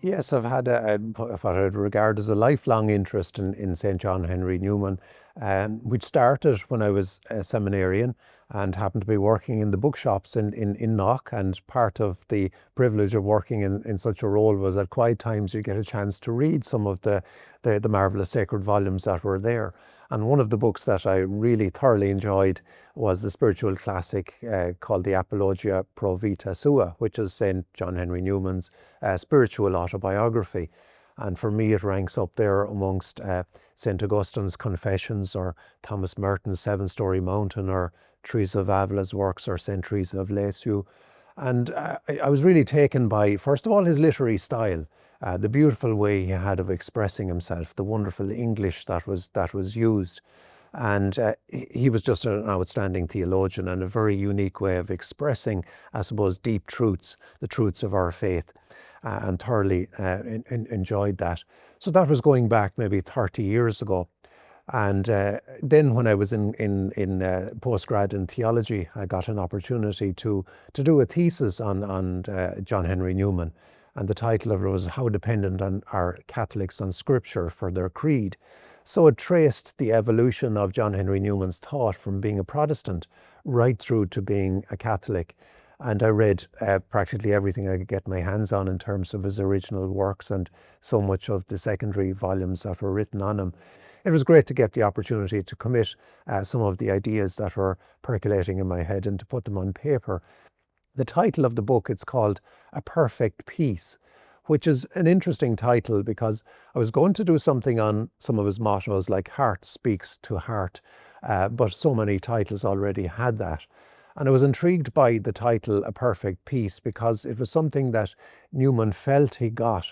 Yes, I've had what I'd regard as a lifelong interest in St John Henry Newman, which started when I was a seminarian and happened to be working in the bookshops in Knock. And part of the privilege of working in such a role was at quiet times you get a chance to read some of the marvellous sacred volumes that were there. And one of the books that I really thoroughly enjoyed was the spiritual classic called the Apologia Pro Vita Sua, which is St. John Henry Newman's spiritual autobiography. And for me, it ranks up there amongst St. Augustine's Confessions, or Thomas Merton's Seven Storey Mountain, or Teresa of Avila's works, or St. Teresa of Lisieux. And I was really taken by, first of all, his literary style. The beautiful way he had of expressing himself, the wonderful English that was used. And he was just an outstanding theologian and a very unique way of expressing, I suppose, deep truths, the truths of our faith, and thoroughly enjoyed that. So that was going back maybe 30 years ago. And then when I was in postgrad in theology, I got an opportunity to do a thesis on John Henry Newman. And the title of it was How Dependent Are Catholics on Scripture for Their Creed? So it traced the evolution of John Henry Newman's thought from being a Protestant right through to being a Catholic. And I read practically everything I could get my hands on in terms of his original works and so much of the secondary volumes that were written on him. It was great to get the opportunity to commit some of the ideas that were percolating in my head and to put them on paper. The title of the book, it's called A Perfect Peace, which is an interesting title because I was going to do something on some of his mottos like heart speaks to heart, but so many titles already had that. And I was intrigued by the title A Perfect Peace because it was something that Newman felt he got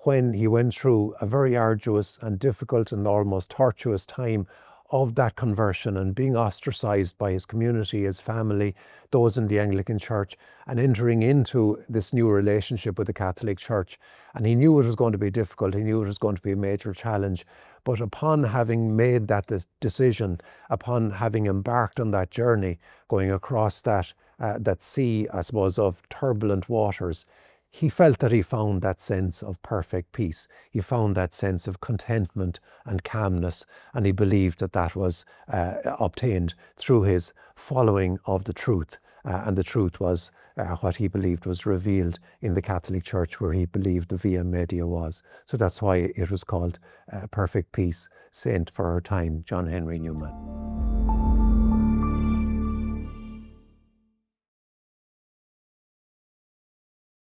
when he went through a very arduous and difficult and almost tortuous time of that conversion and being ostracized by his community, his family, those in the Anglican Church, and entering into this new relationship with the Catholic Church. And he knew it was going to be difficult. He knew it was going to be a major challenge. But upon having made that decision, upon having embarked on that journey, going across that sea, I suppose, of turbulent waters, he felt that he found that sense of perfect peace. He found that sense of contentment and calmness, and he believed that that was obtained through his following of the truth. And the truth was what he believed was revealed in the Catholic Church, where he believed the Via Media was. So that's why it was called Perfect Peace, Saint for our time, John Henry Newman.